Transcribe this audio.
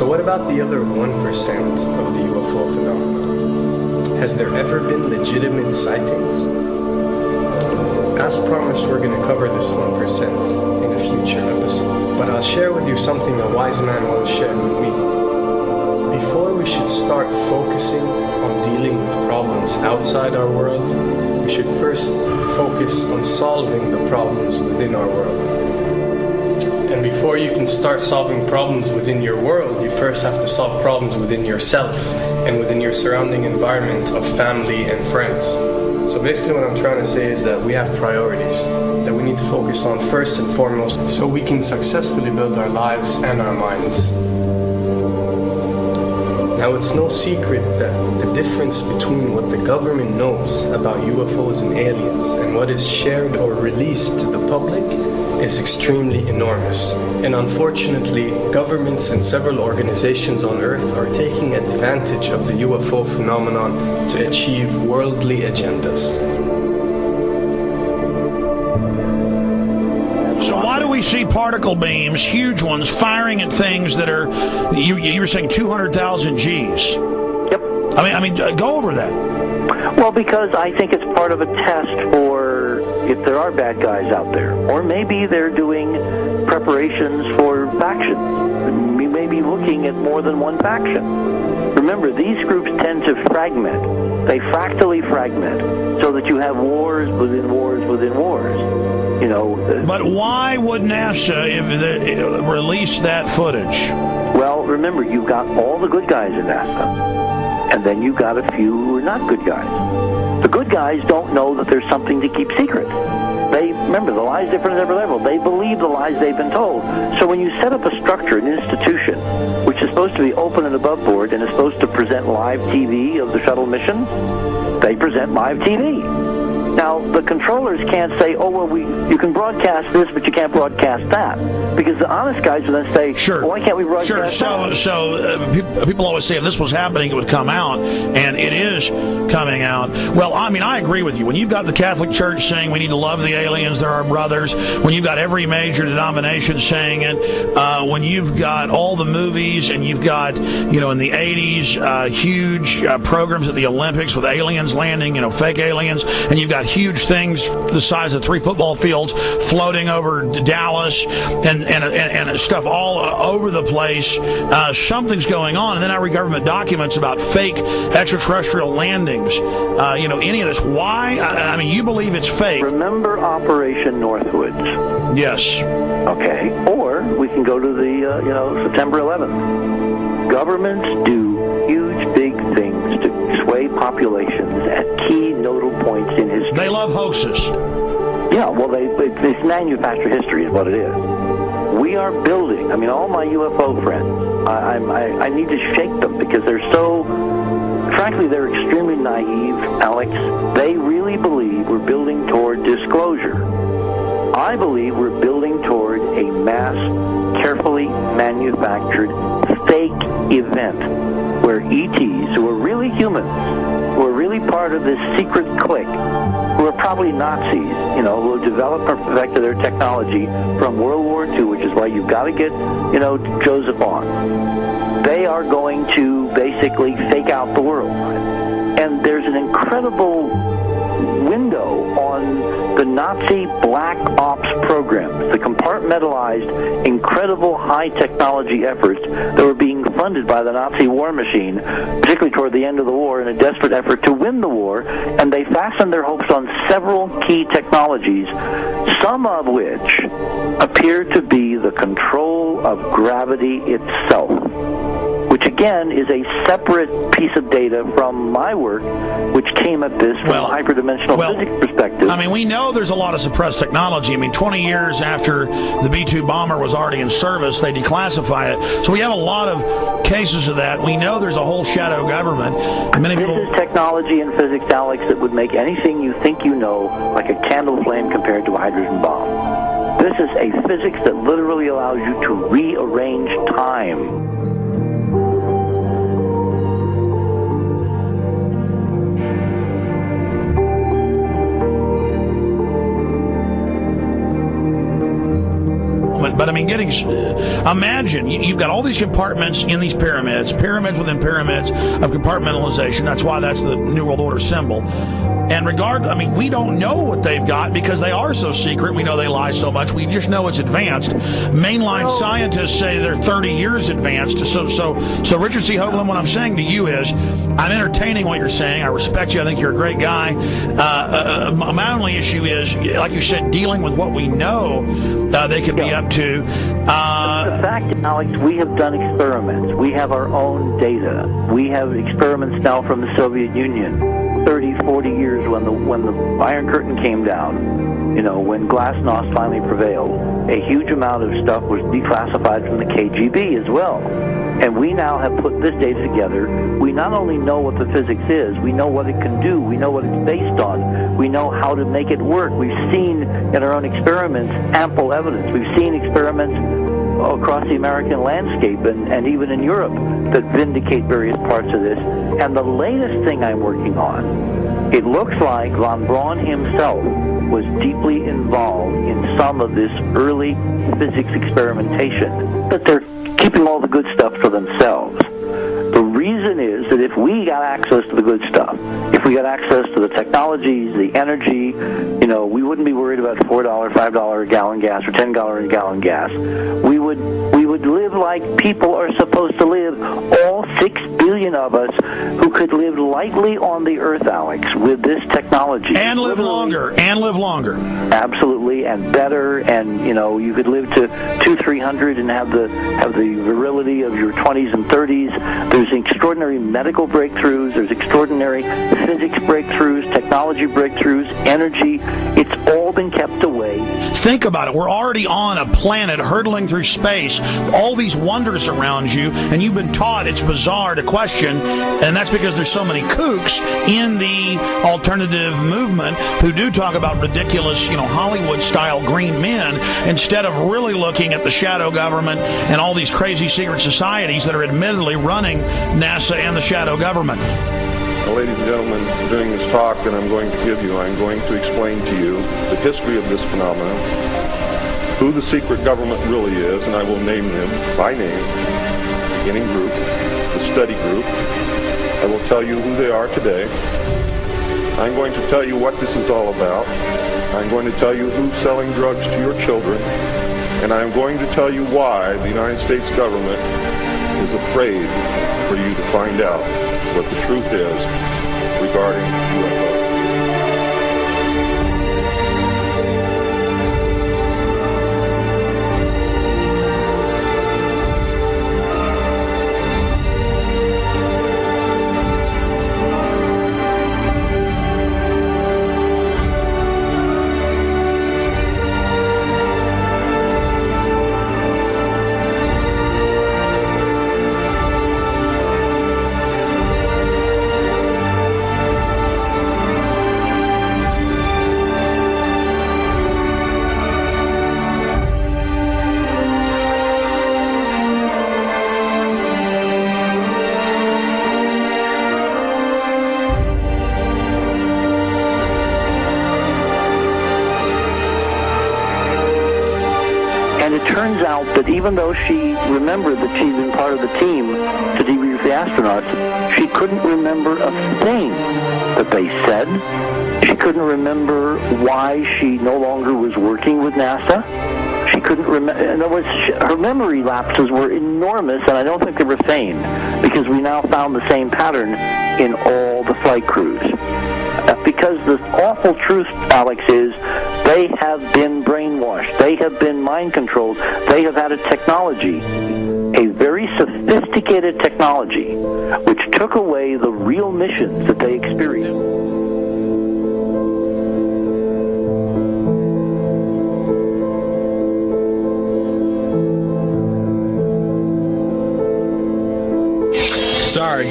So what about the other 1% of the UFO phenomenon? Has there ever been legitimate sightings? As promised, we're going to cover this 1% in a future episode. But I'll share with you something a wise man once shared with me. Before we should start focusing on dealing with problems outside our world, we should first focus on solving the problems within our world. And before you can start solving problems within your world, you first have to solve problems within yourself and within your surrounding environment of family and friends. So basically what I'm trying to say is that we have priorities that we need to focus on first and foremost so we can successfully build our lives and our minds. Now, it's no secret that the difference between what the government knows about UFOs and aliens and what is shared or released to the public is extremely enormous. And unfortunately, governments and several organizations on Earth are taking advantage of the UFO phenomenon to achieve worldly agendas. We see particle beams, huge ones, firing at things that are, you were saying 200,000 Gs. Yep. I mean, go over that. Well, because I think it's part of a test for if there are bad guys out there. Or maybe they're doing preparations for factions. We may be looking at more than one faction. Remember, these groups tend to fragment. They fractally fragment so that you have wars within wars within wars. You know, but why would NASA release that footage? Well, remember, you've got all the good guys in NASA, and then you've got a few who are not good guys. The good guys don't know that there's something to keep secret. They remember, the lie's different at every level. They believe the lies they've been told. So when you set up a structure, an institution, which is supposed to be open and above board and is supposed to present live TV of the shuttle mission, they present live TV. Now, the controllers can't say, oh, well, you can broadcast this, but you can't broadcast that. Because the honest guys will then say, sure. Well, why can't we broadcast that? So people always say if this was happening, it would come out, and it is coming out. Well, I mean, I agree with you. When you've got the Catholic Church saying we need to love the aliens, they're our brothers, when you've got every major denomination saying it, when you've got all the movies, and you've got, in the 80s, huge programs at the Olympics with aliens landing, fake aliens, and you've got huge things the size of 3 football fields floating over Dallas and stuff all over the place. Something's going on. And then I read government documents about fake extraterrestrial landings. Any of this. Why? I mean, you believe it's fake. Remember Operation Northwoods? Yes. Okay. Or we can go to the, September 11th. Governments do huge, big things to sway populations at key nodal points in history. They love hoaxes. Yeah, well, they manufacture history is what it is. We are building, all my UFO friends, I need to shake them because they're so, frankly, they're extremely naive, Alex. They really believe we're building toward disclosure. I believe we're building toward a mass, carefully manufactured fake event where ETs, who are really humans, who are really part of this secret clique, who are probably Nazis, who have developed or perfected their technology from World War II, which is why you've got to get, Joseph on. They are going to basically fake out the world. And there's an incredible window on the Nazi black ops programs, the compartmentalized, incredible high technology efforts that were being funded by the Nazi war machine, particularly toward the end of the war in a desperate effort to win the war, and they fastened their hopes on several key technologies, some of which appear to be the control of gravity itself, which again is a separate piece of data from my work, which came at this from a hyperdimensional physics perspective. I mean, we know there's a lot of suppressed technology. 20 years after the B-2 bomber was already in service, they declassify it. So we have a lot of cases of that. We know there's a whole shadow government. This is technology and physics, Alex, that would make anything you think you know like a candle flame compared to a hydrogen bomb. This is a physics that literally allows you to rearrange time. experiment. But I mean, imagine you've got all these compartments in these pyramids within pyramids of compartmentalization. That's why that's the New World Order symbol. And we don't know what they've got because they are so secret. We know they lie so much. We just know it's advanced. Mainline scientists say they're 30 years advanced. So Richard C. Hoagland, what I'm saying to you is, I'm entertaining what you're saying. I respect you. I think you're a great guy. My only issue is, like you said, dealing with what we know they could be up to. The fact, Alex, we have done experiments. We have our own data. We have experiments now from the Soviet Union. 30, 40 years when the Iron Curtain came down, when glasnost finally prevailed, a huge amount of stuff was declassified from the KGB as well. And we now have put this data together. We not only know what the physics is, we know what it can do, we know what it's based on, we know how to make it work. We've seen in our own experiments ample evidence. We've seen experiments across the American landscape and even in Europe that vindicate various parts of this. And the latest thing I'm working on, it looks like von Braun himself was deeply involved in some of this early physics experimentation, but they're keeping all the good stuff for themselves. The reason is that if we got access to the good stuff, if we got access to the technologies, the energy, we wouldn't be worried about $4, $5 a gallon gas or $10 a gallon gas. We would live like people are supposed to live, all 6 billion of us who could live lightly on the earth, Alex, with this technology. And live longer. Absolutely, and better, and you could live to 200-300 and have the virility of your 20s and 30s. There's extraordinary medical breakthroughs, there's extraordinary physics breakthroughs, technology breakthroughs, energy. It's all been kept away. Think about it. We're already on a planet hurtling through space, all these wonders around you, and you've been taught it's bizarre to question, and that's because there's so many kooks in the alternative movement who do talk about ridiculous, Hollywood-style green men, instead of really looking at the shadow government and all these crazy secret societies that are admittedly running NASA and the shadow government. Now, ladies and gentlemen, during this talk that I'm going to give you, I'm going to explain to you the history of this phenomenon, who the secret government really is, and I will name them by name, beginning group, the study group. I will tell you who they are today. I'm going to tell you what this is all about. I'm going to tell you who's selling drugs to your children, and I'm going to tell you why the United States government is afraid for you to find out what the truth is regarding UFOs. Turns out that even though she remembered that she'd been part of the team to debrief the astronauts, she couldn't remember a thing that they said. She couldn't remember why she no longer was working with NASA. She couldn't remember. In other words, her memory lapses were enormous, and I don't think they were feigned, because we now found the same pattern in all the flight crews. Because the awful truth, Alex, is they have been brainwashed. They have been mind controlled. They have had a technology, a very sophisticated technology, which took away the real missions that they experienced. Sorry.